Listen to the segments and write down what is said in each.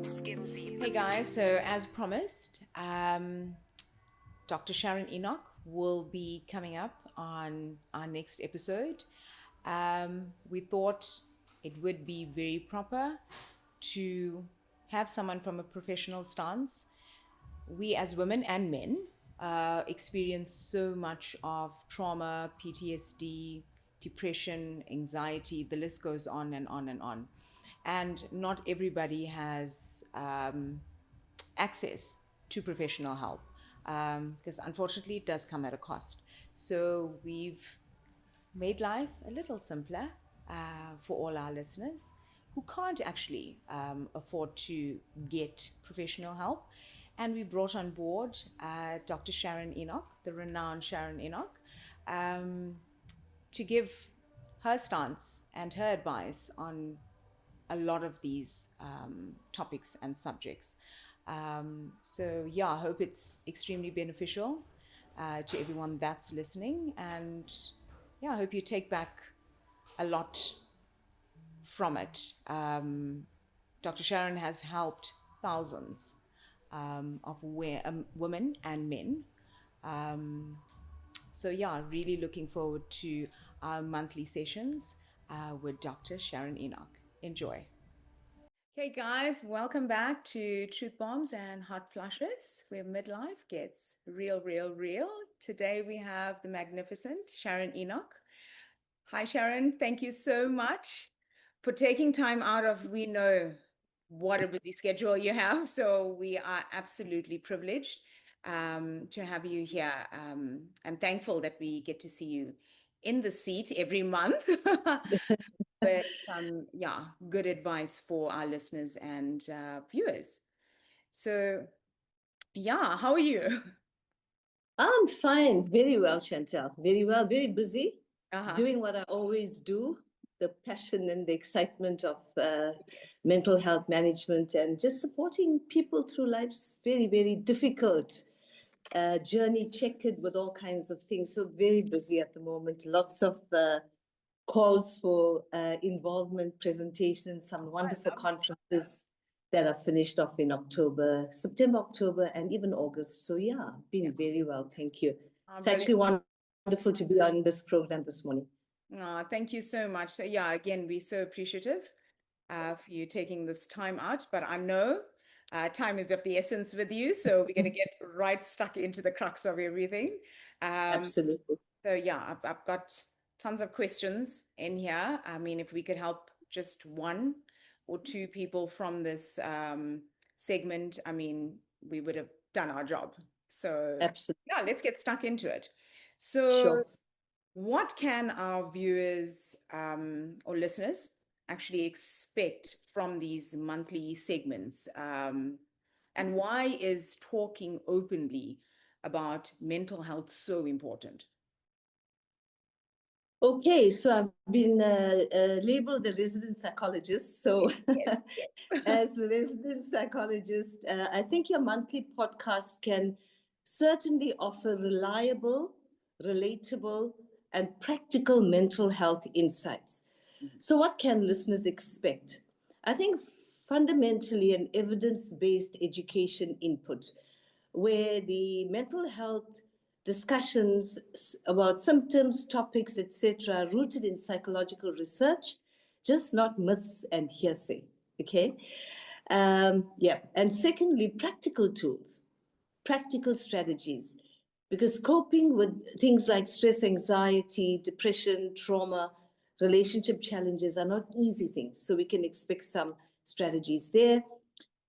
Hey guys, so as promised, Dr. Sharon Enoch will be coming up on our next episode. We thought it would be very proper to have someone from a professional stance. We as women and men experience so much of trauma, PTSD, depression, anxiety, the list goes on and on and on. And not everybody has access to professional help because unfortunately it does come at a cost. So we've made life a little simpler for all our listeners who can't actually afford to get professional help. And we brought on board Dr. Sharon Enoch, the renowned Sharon Enoch, to give her stance and her advice on a lot of these topics and subjects. So yeah, I hope it's extremely beneficial to everyone that's listening. And yeah, I hope you take back a lot from it. Dr. Sharon has helped thousands of women and men. So yeah, really looking forward to our monthly sessions with Dr. Sharon Enoch. Enjoy. Hey guys, welcome back to Truth Bombs and Hot Flushes, where midlife gets real, real, real. Today we have the magnificent Sharon Enoch. Hi Sharon, thank you so much for taking time out of, we know what a busy schedule you have, so we are absolutely privileged to have you here and thankful that we get to see you in the seat every month. With some, good advice for our listeners and viewers. So, how are you? I'm fine, very well, Chantel. Very well, very busy, Uh-huh. doing what I always do, the passion and the excitement of mental health management and just supporting people through life's very, very difficult journey, checkered with all kinds of things. So very busy at the moment. Lots of calls for involvement, presentations, some wonderful conferences that are finished off in October, September, October, and even August. So yeah, been very well. Thank you. It's actually wonderful to be on this program this morning. Thank you so much. So again, we're so appreciative for you taking this time out. But I know time is of the essence with you, so we're going to get right stuck into the crux of everything. Absolutely. So I've got tons of questions in here. I mean, if we could help just one or two people from this segment, I mean, we would have done our job. So Absolutely. let's get stuck into it. So Sure. what can our viewers or listeners actually expect from these monthly segments? And why is talking openly about mental health so important? Okay, so I've been labeled the resident psychologist. So, as the resident psychologist, I think your monthly podcast can certainly offer reliable, relatable, and practical mental health insights. So, what can listeners expect? I think fundamentally an evidence based education input where the mental health discussions about symptoms, topics, etc., rooted in psychological research, just not myths and hearsay. Okay. Yeah. And secondly, practical tools, practical strategies, because coping with things like stress, anxiety, depression, trauma, relationship challenges are not easy things. So we can expect some strategies there.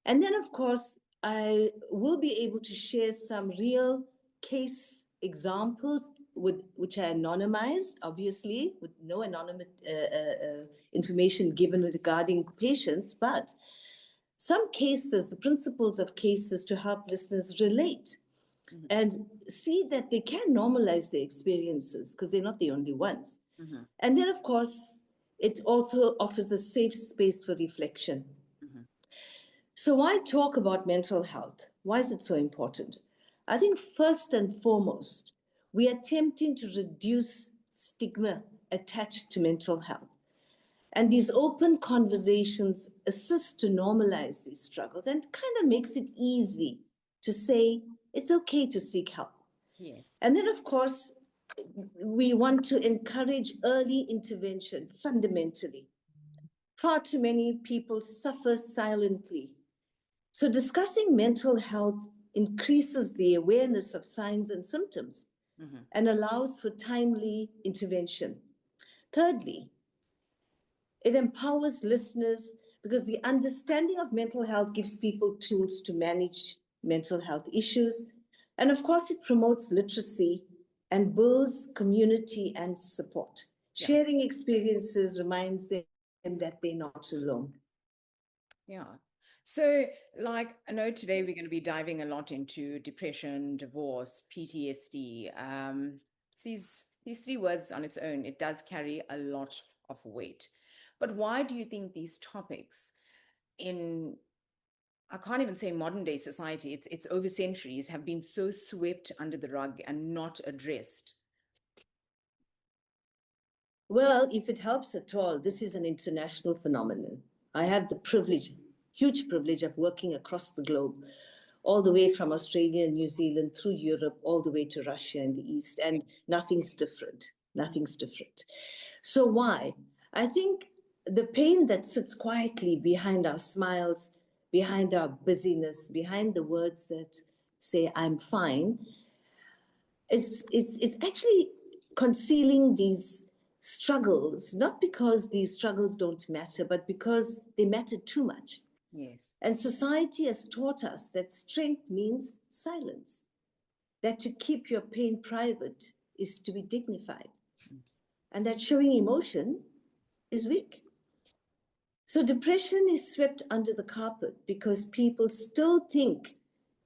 And then, of course, I will be able to share some real case examples with which I anonymized, obviously, with no anonymous information given regarding patients, but some cases, the principles of cases to help listeners relate and see that they can normalize their experiences because they're not the only ones. And then, of course, it also offers a safe space for reflection. So, why talk about mental health? Why is it so important? I think first and foremost, we are attempting to reduce stigma attached to mental health. And these open conversations assist to normalize these struggles and kind of makes it easy to say it's okay to seek help. Yes. And then, of course, we want to encourage early intervention fundamentally. Far too many people suffer silently. So discussing mental health increases the awareness of signs and symptoms and allows for timely intervention. Thirdly, it empowers listeners because the understanding of mental health gives people tools to manage mental health issues. And of course, it promotes literacy and builds community and support. Yeah. Sharing experiences reminds them that they're not alone. Yeah. So, like, I know today we're going to be diving a lot into depression, divorce, PTSD. These three words on its own, it does carry a lot of weight. But why do you think these topics in, I can't even say modern day society, it's over centuries, have been so swept under the rug and not addressed? Well, if it helps at all, this is an international phenomenon. I have the privilege, huge privilege of working across the globe, all the way from Australia and New Zealand through Europe, all the way to Russia in the East, and nothing's different. Nothing's different. So why? I think the pain that sits quietly behind our smiles, behind our busyness, behind the words that say, I'm fine, it's actually concealing these struggles, not because these struggles don't matter, but because they matter too much. Yes. And society has taught us that strength means silence, that to keep your pain private is to be dignified, and that showing emotion is weak. So depression is swept under the carpet because people still think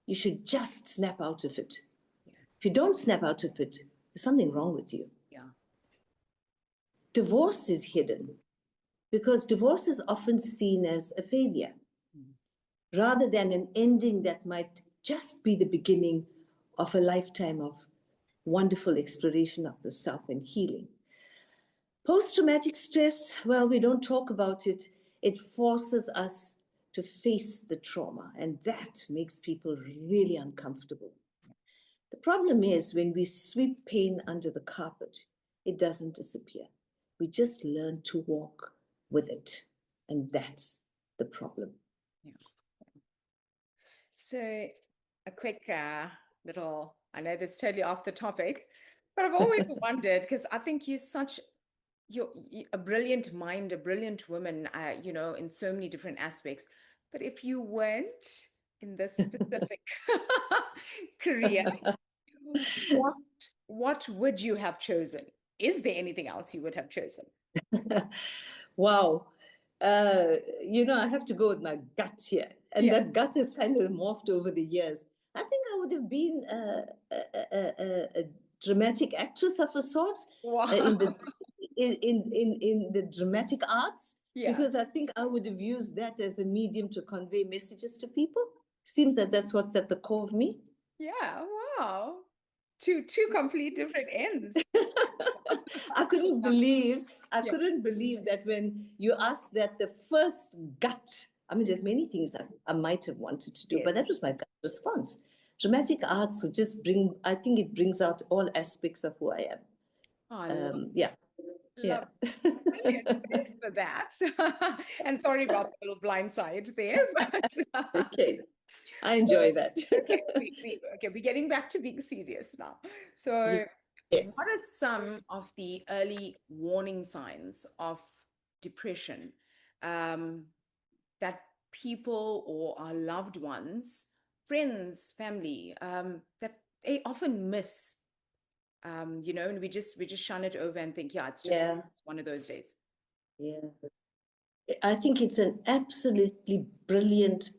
you should just snap out of it. Yeah. If you don't snap out of it, there's something wrong with you. Yeah. Divorce is hidden because divorce is often seen as a failure rather than an ending that might just be the beginning of a lifetime of wonderful exploration of the self and healing. Post-traumatic stress, well, we don't talk about it. It forces us to face the trauma, and that makes people really uncomfortable. The problem is when we sweep pain under the carpet, it doesn't disappear. We just learn to walk with it, and that's the problem. Yeah. So, a quick little, I know this is totally off the topic, but I've always wondered because I think you're a brilliant mind, a brilliant woman, in so many different aspects. But if you weren't in this specific career, what would you have chosen? Is there anything else you would have chosen? Wow. I have to go with my gut here. And Yeah. that gut has kind of morphed over the years. I think I would have been a dramatic actress of a sort Wow. in the dramatic arts, Yeah. because I think I would have used that as a medium to convey messages to people. Seems that that's what's at the core of me. Yeah. Wow. Two complete different ends. I couldn't believe that when you asked that, the first gut, I mean, there's many things that I might have wanted to do, Yes. but that was my gut response. Dramatic arts would just I think it brings out all aspects of who I am. Oh, Yeah. love. Brilliant. Thanks for that. And sorry about the little blind side there, but Okay. I so, enjoy that. okay, we're getting back to being serious now. So, Yes. what are some of the early warning signs of depression that people or our loved ones, friends, family, that they often miss? And we just shun it over and think, yeah, it's just one of those days. Yeah. I think it's an absolutely brilliant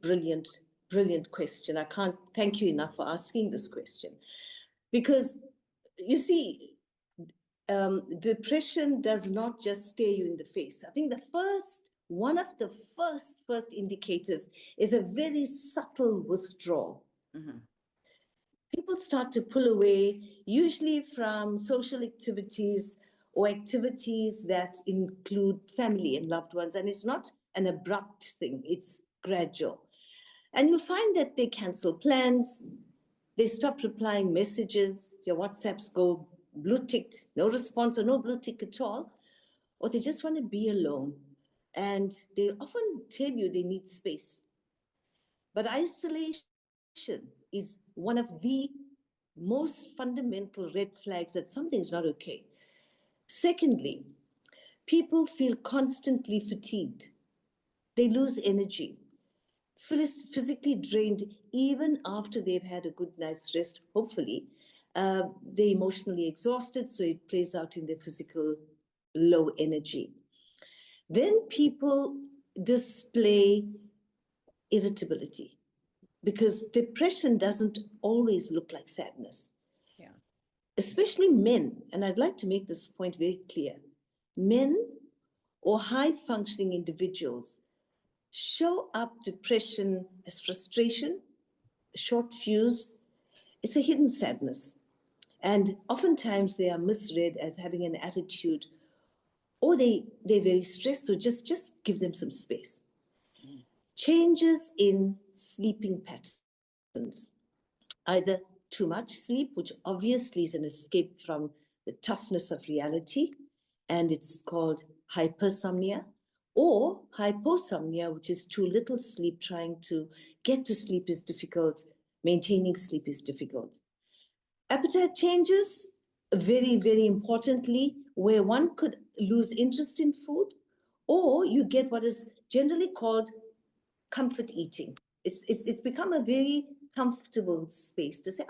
question. I can't thank you enough for asking this question, because you see, depression does not just stare you in the face. I think one of the first indicators is a very subtle withdrawal. Mm-hmm. People start to pull away, usually from social activities or activities that include family and loved ones. And it's not an abrupt thing, it's gradual. And you'll find that they cancel plans, they stop replying messages, your WhatsApps go blue ticked, no response or no blue tick at all, or they just want to be alone. And they often tell you they need space. But isolation is one of the most fundamental red flags that something's not okay. Secondly, people feel constantly fatigued. They lose energy, physically drained even after they've had a good night's rest, hopefully. They're emotionally exhausted, so it plays out in their physical low energy. Then people display irritability because depression doesn't always look like sadness. Yeah. Especially men, and I'd like to make this point very clear. Men or high functioning individuals show up depression as frustration, a short fuse. It's a hidden sadness. And oftentimes they are misread as having an attitude, or they're very stressed, so just give them some space. Changes in sleeping patterns, either too much sleep, which obviously is an escape from the toughness of reality, and it's called hypersomnia, or hyposomnia, which is too little sleep. Trying to get to sleep is difficult, maintaining sleep is difficult. Appetite changes, very, very importantly, where one could lose interest in food, or you get what is generally called comfort eating. It's become a very comfortable space to say,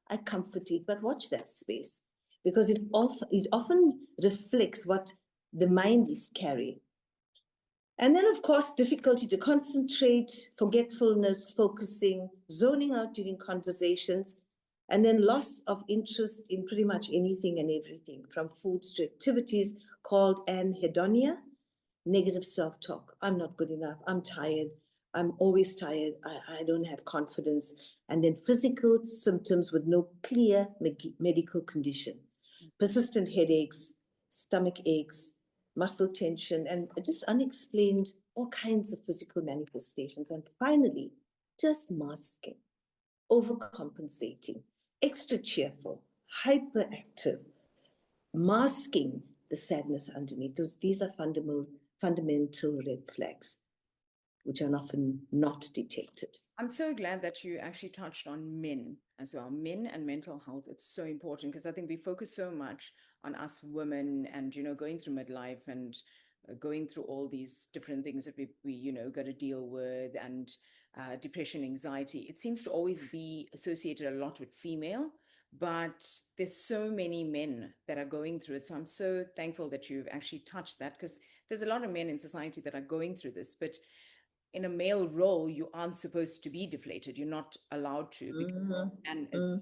I comfort eat, but watch that space, because it often reflects what the mind is carrying. And then, of course, difficulty to concentrate, forgetfulness, focusing, zoning out during conversations, and then loss of interest in pretty much anything and everything, from foods to activities, called anhedonia, negative self-talk. I'm not good enough. I'm tired. I'm always tired. I don't have confidence. And then physical symptoms with no clear medical condition. Persistent headaches, stomach aches, muscle tension, and just unexplained all kinds of physical manifestations. And finally, just masking, overcompensating, extra cheerful, hyperactive, masking the sadness underneath. These are fundamental red flags, which are often not detected. I'm so glad that you actually touched on men as well. Men and mental health. It's so important because I think we focus so much on us women and, going through midlife and going through all these different things that we got to deal with, and depression, anxiety. It seems to always be associated a lot with female, but there's so many men that are going through it. So I'm so thankful that you've actually touched that, because there's a lot of men in society that are going through this, but in a male role, you aren't supposed to be deflated. You're not allowed to, because man is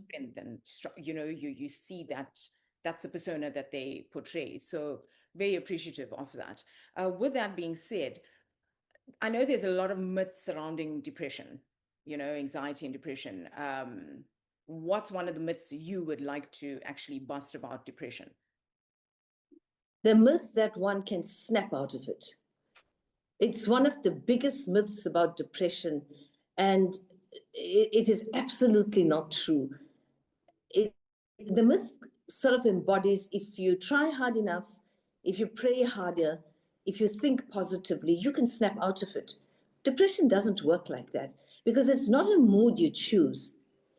strength, and you see that's the persona that they portray. So very appreciative of that. With that being said, I know there's a lot of myths surrounding depression, anxiety and depression. What's one of the myths you would like to actually bust about depression? The myth that one can snap out of it. It's one of the biggest myths about depression, and it is absolutely not true. The myth sort of embodies, if you try hard enough, if you pray harder, if you think positively, you can snap out of it. Depression doesn't work like that, because it's not a mood you choose.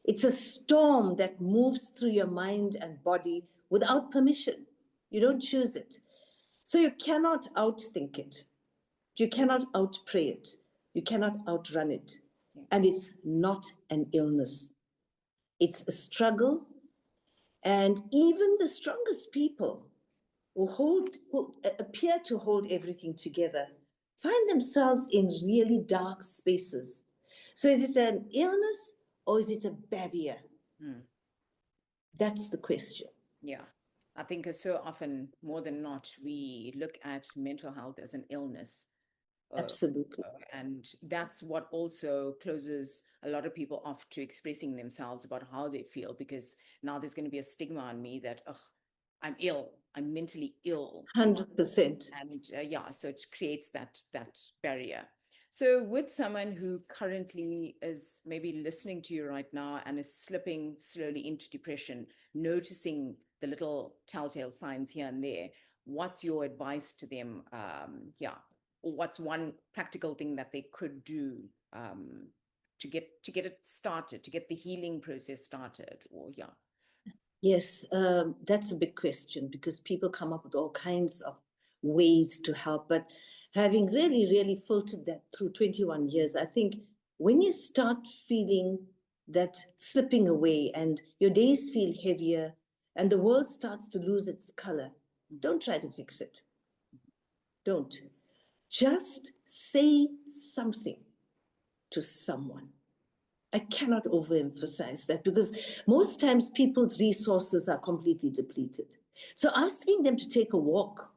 It's a storm that moves through your mind and body without permission. You don't choose it. So you cannot outthink it. You cannot outpray it. You cannot outrun it. And it's not an illness. It's a struggle. And even the strongest people who appear to hold everything together find themselves in really dark spaces. So is it an illness or is it a barrier? That's the question. Yeah. I think so often, more than not, we look at mental health as an illness. Absolutely. And that's what also closes a lot of people off to expressing themselves about how they feel, because now there's going to be a stigma on me that, I'm ill. I'm mentally ill. 100%. And yeah, so it creates that barrier. So with someone who currently is maybe listening to you right now and is slipping slowly into depression, noticing the little telltale signs here and there, what's your advice to them? Yeah, or what's one practical thing that they could do to get it started, to get the healing process started? Or yeah. Yes, that's a big question because people come up with all kinds of ways to help. But having really, really filtered that through 21 years, I think when you start feeling that slipping away and your days feel heavier and the world starts to lose its color, don't try to fix it. Don't. Just say something to someone. I cannot overemphasize that because most times people's resources are completely depleted. So asking them to take a walk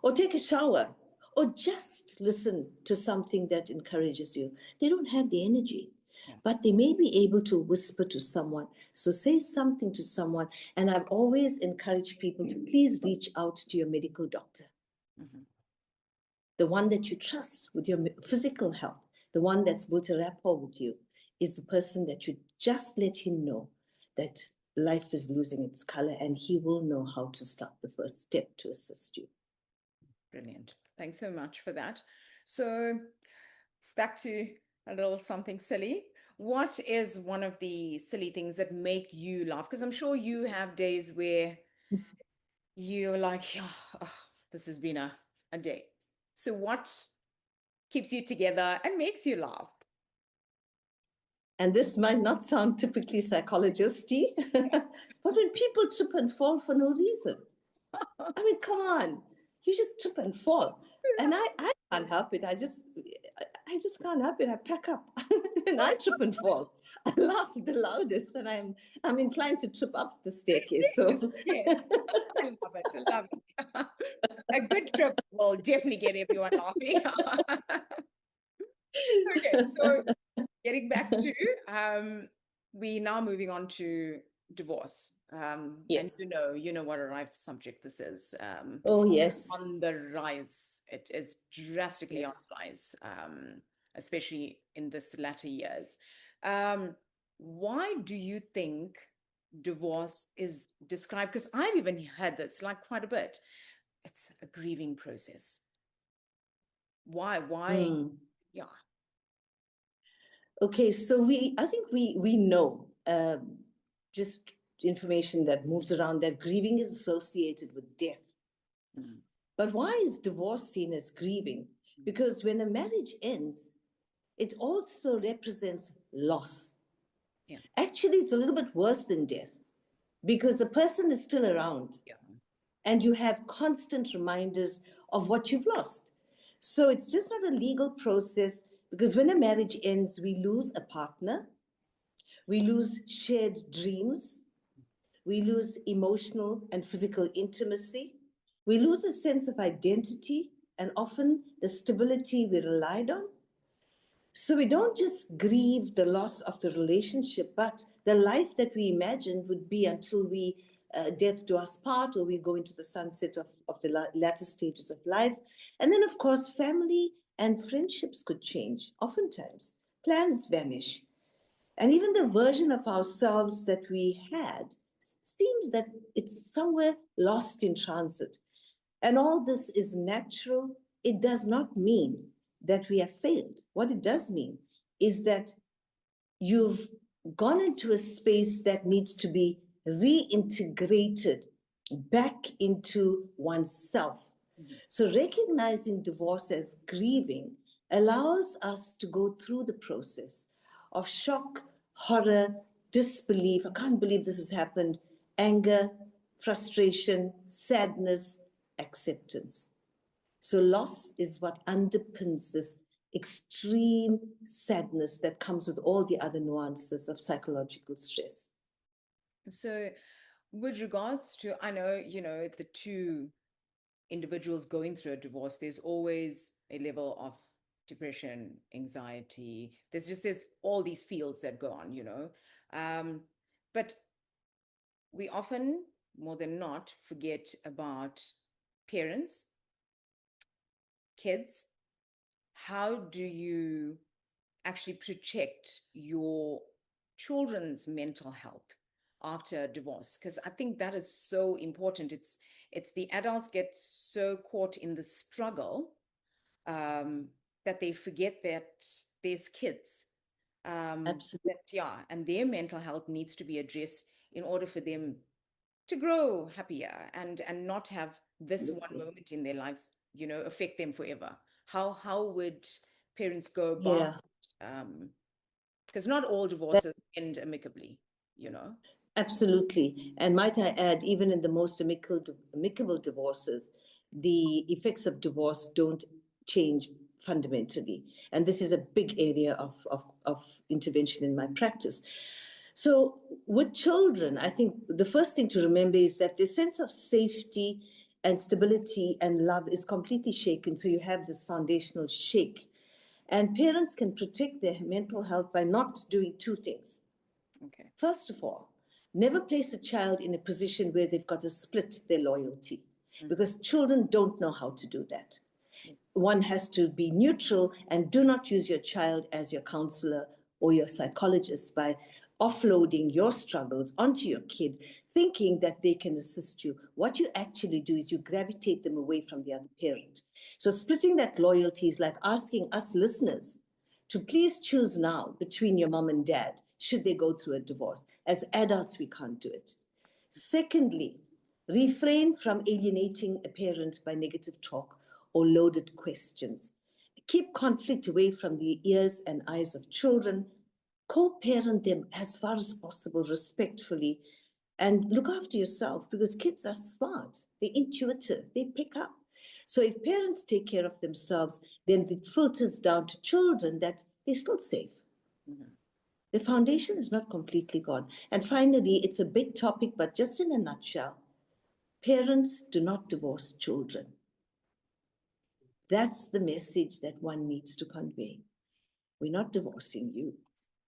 or take a shower or just listen to something that encourages you, they don't have the energy. Yeah. But they may be able to whisper to someone. So say something to someone. And I've always encouraged people to please reach out to your medical doctor, the one that you trust with your physical health, the one that's built a rapport with you, is the person that you just let him know that life is losing its color and he will know how to start the first step to assist you. Brilliant. Thanks so much for that. So back to a little something silly. What is one of the silly things that make you laugh? Because I'm sure you have days where you're like, oh, this has been a day. So what keeps you together and makes you laugh? And this might not sound typically psychologist-y, but when people trip and fall for no reason. I mean, come on, you just trip and fall. And I can't help it. I just can't help it. I pack up and I trip and fall. I laugh the loudest and I'm inclined to trip up the staircase. So Yes. I love it. I love it. A good trip will definitely get everyone laughing. Okay, so getting back to we now moving on to divorce. And yes. you know what a rife subject this is. Oh yes. On the rise. It is drastically on Yes. the rise, especially in this latter years. Why do you think divorce is described? Because I've even heard this like quite a bit. It's a grieving process. Why? Why? Mm. Yeah. Okay, so I think we know just information that moves around that grieving is associated with death. Mm. But why is divorce seen as grieving? Because when a marriage ends, it also represents loss. Yeah. Actually, it's a little bit worse than death because the person is still around Yeah. and you have constant reminders of what you've lost. So it's just not a legal process because when a marriage ends, we lose a partner, we lose shared dreams, we lose emotional and physical intimacy, we lose a sense of identity and often the stability we relied on. So we don't just grieve the loss of the relationship, but the life that we imagined would be until we death do us part or we go into the sunset of the latter stages of life. And then, of course, family and friendships could change. Oftentimes, plans vanish. And even the version of ourselves that we had seems that it's somewhere lost in transit. And all this is natural. It does not mean that we have failed. What it does mean is that you've gone into a space that needs to be reintegrated back into oneself. Mm-hmm. So recognizing divorce as grieving allows us to go through the process of shock, horror, disbelief. I can't believe this has happened, anger, frustration, sadness, acceptance. So loss is what underpins this extreme sadness that comes with all the other nuances of psychological stress. So, with regards to, I know, the two individuals going through a divorce, there's always a level of depression, anxiety. There's all these fields that go on. But we often more than not, forget about parents, kids. How do you actually protect your children's mental health after divorce? Because I think that is so important. It's the adults get so caught in the struggle, that they forget that there's kids, Absolutely. and their mental health needs to be addressed in order for them to grow happier and not have this one moment in their lives, affect them forever. How would parents go about, Yeah. because not all divorces end amicably, you know. Absolutely. And might I add, even in the most amicable divorces, the effects of divorce don't change fundamentally. And this is a big area of intervention in my practice. So, with children, I think the first thing to remember is that the sense of safety and stability and love is completely shaken. So, you have this foundational shake. And parents can protect their mental health by not doing two things. Okay. First of all, never place a child in a position where they've got to split their loyalty, because children don't know how to do that. One has to be neutral and do not use your child as your counselor or your psychologist by offloading your struggles onto your kid, thinking that they can assist you. What you actually do is you gravitate them away from the other parent. So, splitting that loyalty is like asking us listeners to please choose now between your mom and dad, should they go through a divorce. As adults, we can't do it. Secondly, refrain from alienating a parent by negative talk or loaded questions. Keep conflict away from the ears and eyes of children. Co-parent them as far as possible, respectfully, and look after yourself, because kids are smart, they're intuitive, they pick up. So if parents take care of themselves, then it filters down to children that they're still safe. Mm-hmm. The foundation is not completely gone. And finally, it's a big topic, but just in a nutshell, parents do not divorce children. That's the message that one needs to convey. We're not divorcing you.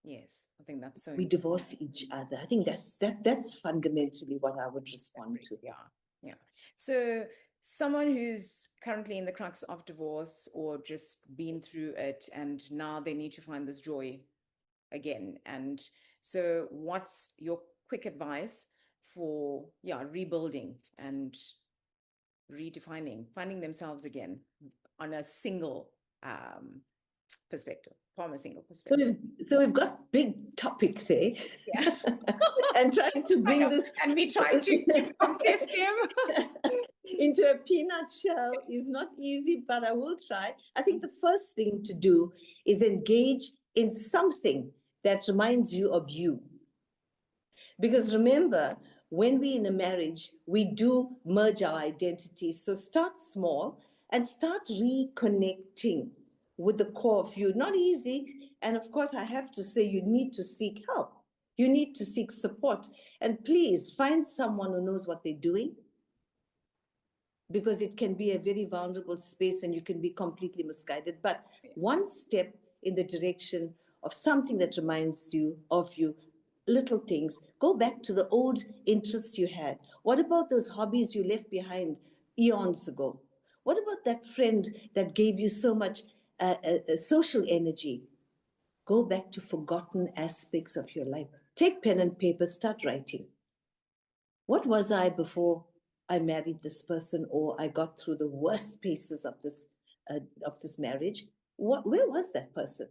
Yes, I think that's so We important. divorce each other. I think that's fundamentally what I would respond to. Yeah. So someone who's currently in the crux of divorce or just been through it and now they need to find this joy again. And so what's your quick advice for rebuilding and redefining, finding themselves again on a single perspective, from a single perspective? So we've got big topics, eh? Yeah. And trying to bring this and we trying to compress them into a peanut shell is not easy, but I will try. I think the first thing to do is engage in something that reminds you of you. Because remember, when we're in a marriage, we do merge our identities. So start small and start reconnecting with the core of you. Not easy. And of course, I have to say, you need to seek help. You need to seek support. And please find someone who knows what they're doing, because it can be a very vulnerable space and you can be completely misguided. But one step in the direction of something that reminds you of you, little things. Go back to the old interests you had. What about those hobbies you left behind eons ago? What about that friend that gave you so much social energy? Go back to forgotten aspects of your life. Take pen and paper, start writing. What was I before I married this person, or I got through the worst paces of this marriage? Where was that person?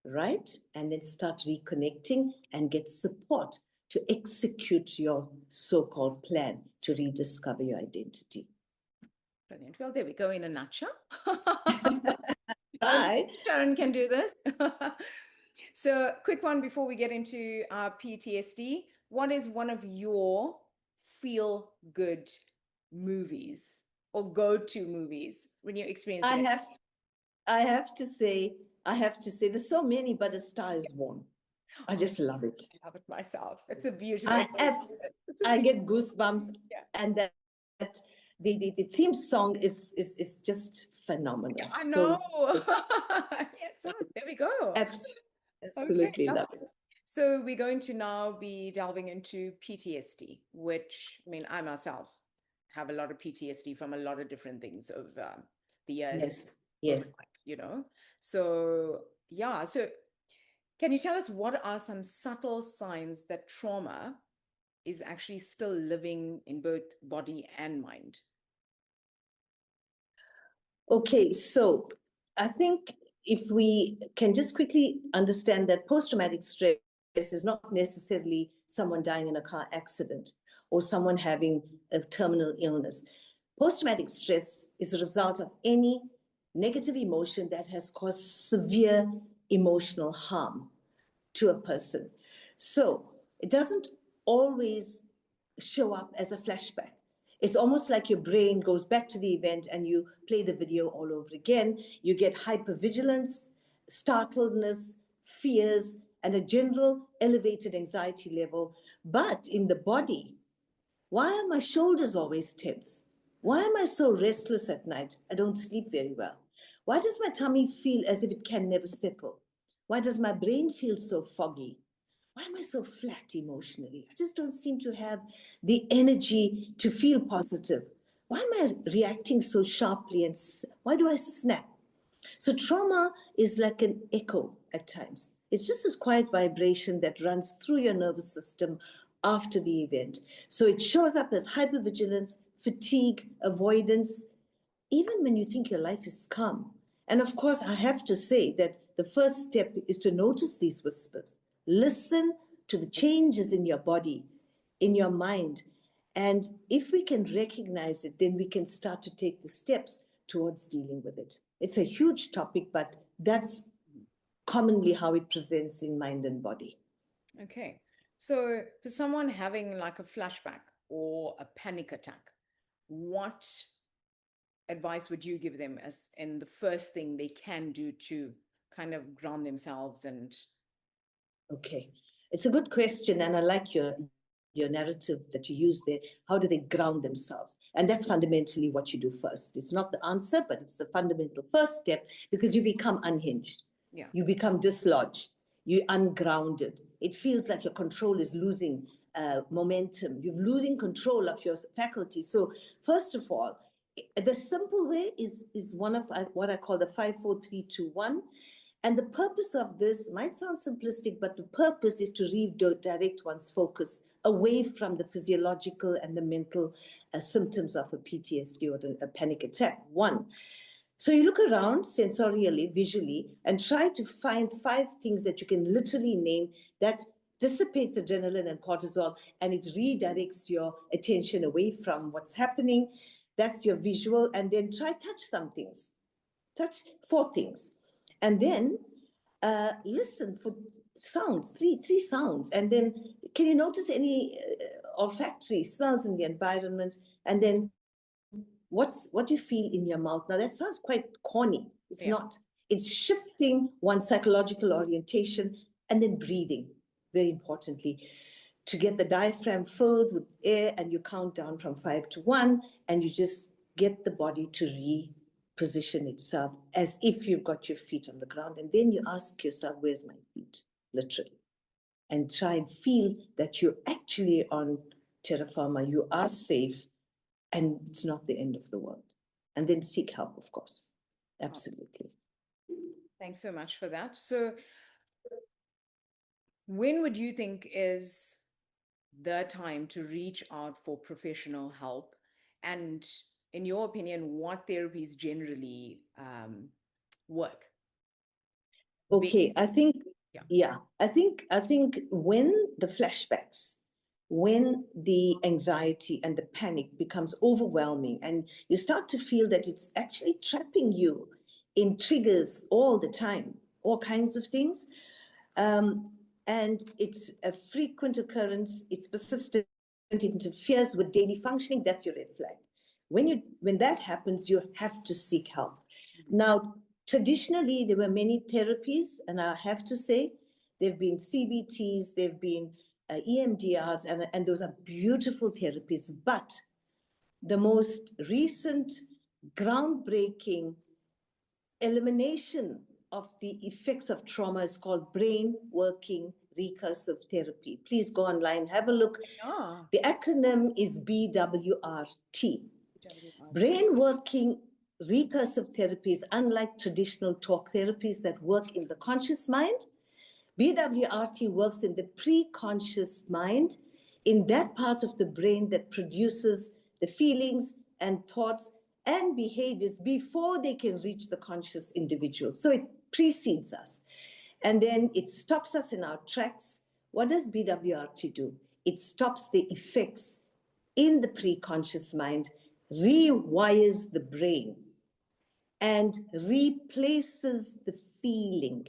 Right? And then start reconnecting and get support to execute your so-called plan to rediscover your identity. Brilliant. Well, there we go in a nutshell. Hi. Sharon can do this. So, quick one before we get into PTSD. What is one of your feel good movies or go to movies when you're experiencing it? I have to say, there's so many, but A Star Is Born. I just love it. I love it myself. It's a beautiful. I get goosebumps, Yeah. And that the theme song is just phenomenal. Yeah, I know. So yes, there we go. absolutely Okay. love it. So we're going to now be delving into PTSD, which, I mean, I myself have a lot of PTSD from a lot of different things over the years Yes, of yes. life, you know? So, yeah. So can you tell us what are some subtle signs that trauma is actually still living in both body and mind? Okay, so I think if we can just quickly understand that post-traumatic stress is not necessarily someone dying in a car accident or someone having a terminal illness. Post-traumatic stress is a result of any negative emotion that has caused severe emotional harm to a person. So it doesn't always show up as a flashback. It's almost like your brain goes back to the event and you play the video all over again. You get hypervigilance, startledness, fears, and a general elevated anxiety level. But in the body, why are my shoulders always tense? Why am I so restless at night? I don't sleep very well. Why does my tummy feel as if it can never settle? Why does my brain feel so foggy? Why am I so flat emotionally? I just don't seem to have the energy to feel positive. Why am I reacting so sharply and why do I snap? So trauma is like an echo at times. It's just this quiet vibration that runs through your nervous system after the event. So it shows up as hypervigilance, fatigue, avoidance, even when you think your life is calm. And of course, I have to say that the first step is to notice these whispers. Listen to the changes in your body, in your mind. And if we can recognize it, then we can start to take the steps towards dealing with it. It's a huge topic, but that's commonly how it presents in mind and body. Okay. So for someone having like a flashback or a panic attack, what advice would you give them as in the first thing they can do to kind of ground themselves and Okay, it's a good question, and I like your narrative that you use there. How do they ground themselves? And that's fundamentally what you do first. It's not the answer, but it's the fundamental first step because you become unhinged, yeah. you become dislodged, you're ungrounded. It feels like your control is losing momentum. You're losing control of your faculty. So first of all, the simple way is one of what I call the 5 4 3 2 1. And the purpose of this might sound simplistic, but the purpose is to redirect one's focus away from the physiological and the mental symptoms of a PTSD or a panic attack. One. So you look around sensorially, visually, and try to find 5 things that you can literally name that dissipates adrenaline and cortisol, and it redirects your attention away from what's happening. That's your visual. And then try touch some things. Touch 4 things. And then listen for sounds, three sounds. And then can you notice any olfactory smells in the environment? And then what do you feel in your mouth? Now that sounds quite corny. It's Yeah. not. It's shifting one's psychological orientation and then breathing, very importantly, to get the diaphragm filled with air, and you count down from 5 to 1, and you just get the body to reposition itself as if you've got your feet on the ground. And then you ask yourself, where's my feet? Literally. And try and feel that you're actually on terra firma, you are safe, and it's not the end of the world. And then seek help, of course. Absolutely. Thanks so much for that. So when would you think is the time to reach out for professional help? And in your opinion, what therapies generally work? Okay, I think, Yeah. yeah, I think when the flashbacks, when the anxiety and the panic becomes overwhelming, and you start to feel that it's actually trapping you in triggers all the time, all kinds of things, and it's a frequent occurrence, it's persistent, it interferes with daily functioning, that's your red flag. When that happens, you have to seek help. Now, traditionally, there were many therapies, and I have to say, there have been CBTs, there have been EMDRs, and those are beautiful therapies. But the most recent groundbreaking elimination of the effects of trauma is called brain working recursive therapy. Please go online, have a look. Yeah. The acronym is BWRT. Brain working recursive therapies, unlike traditional talk therapies that work in the conscious mind, BWRT works in the pre-conscious mind, in that part of the brain that produces the feelings and thoughts and behaviors before they can reach the conscious individual. So it precedes us. And then it stops us in our tracks. What does BWRT do? It stops the effects in the pre-conscious mind, rewires the brain, and replaces the feeling.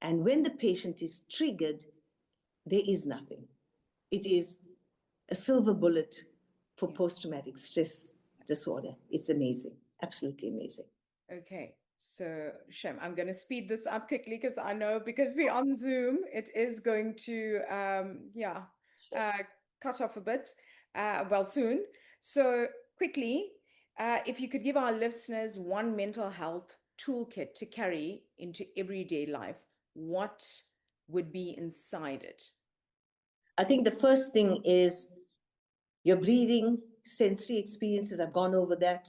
And when the patient is triggered, there is nothing. It is a silver bullet for post-traumatic stress disorder. It's amazing, absolutely amazing. Okay, so Shem, I'm going to speed this up quickly because I know because we're on Zoom, it is going to, cut off a bit, soon. So quickly, if you could give our listeners one mental health toolkit to carry into everyday life, what would be inside it? I think the first thing is your breathing, sensory experiences. I've gone over that.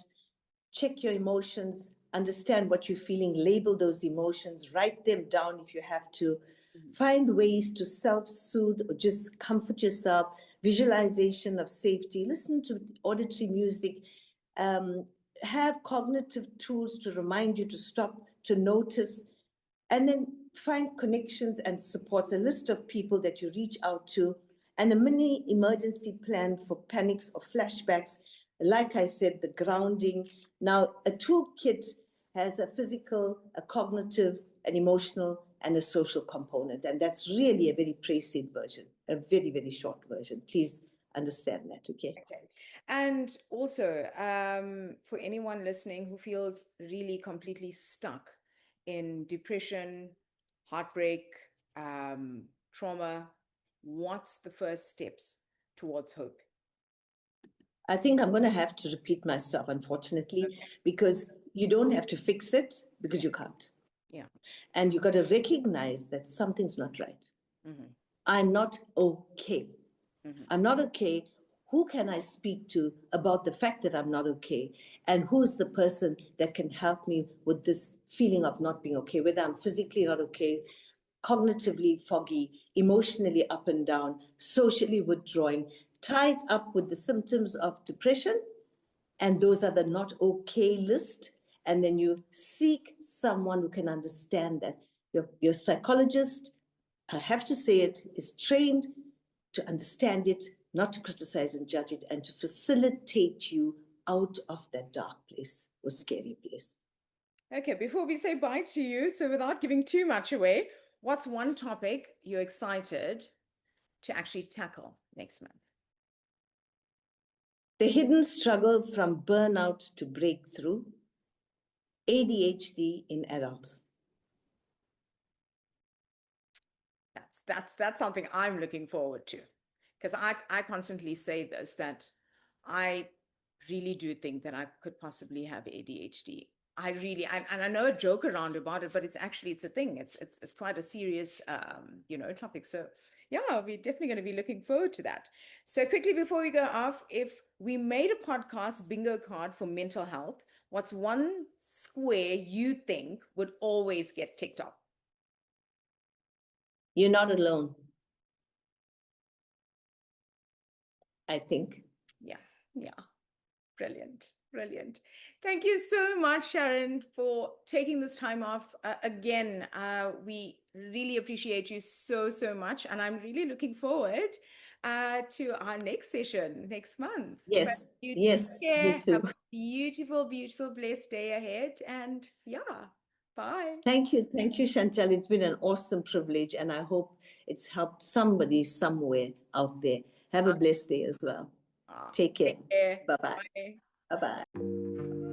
Check your emotions, understand what you're feeling, label those emotions, write them down if you have to. Find ways to self-soothe or just comfort yourself, visualization of safety, listen to auditory music, have cognitive tools to remind you to stop, to notice, and then find connections and supports, a list of people that you reach out to, and a mini emergency plan for panics or flashbacks. Like I said, the grounding. Now, a toolkit has a physical, a cognitive, an emotional, and a social component. And that's really a very prescient version, a very, very short version. Please understand that, okay? Okay. And also, for anyone listening who feels really completely stuck in depression, heartbreak, trauma, what's the first steps towards hope? I think I'm going to have to repeat myself, unfortunately, because you don't have to fix it because you can't. Yeah. And you got to recognize that something's not right. I'm not okay. I'm not okay. Who can I speak to about the fact that I'm not okay? And who's the person that can help me with this feeling of not being okay, whether I'm physically not okay, cognitively foggy, emotionally up and down, socially withdrawing, tied up with the symptoms of depression, and those are the not okay list. And then you seek someone who can understand that. Your psychologist, I have to say it, is trained to understand it, not to criticize and judge it, and to facilitate you out of that dark place or scary place. Okay, before we say bye to you, so without giving too much away, what's one topic you're excited to actually tackle next month? The hidden struggle from burnout to breakthrough, ADHD in adults. That's something I'm looking forward to, because I constantly say this, that I really do think that I could possibly have ADHD. I really, and I know a joke around about it, but it's a thing. It's quite a serious, topic. So yeah, we're definitely going to be looking forward to that. So quickly before we go off, if we made a podcast bingo card for mental health, what's one square you think would always get ticked off? You're not alone, I think. Yeah. Brilliant. Thank you so much, Sharon, for taking this time off. Again, we really appreciate you so much. And I'm really looking forward to our next session next month. Yes, But you yes, take care. me too. Have a beautiful, blessed day ahead. And yeah, bye. Thank you, Chantal. It's been an awesome privilege, and I hope it's helped somebody somewhere out there. Have a blessed day as well. Take care. Take care. Bye-bye. Bye. Bye-bye.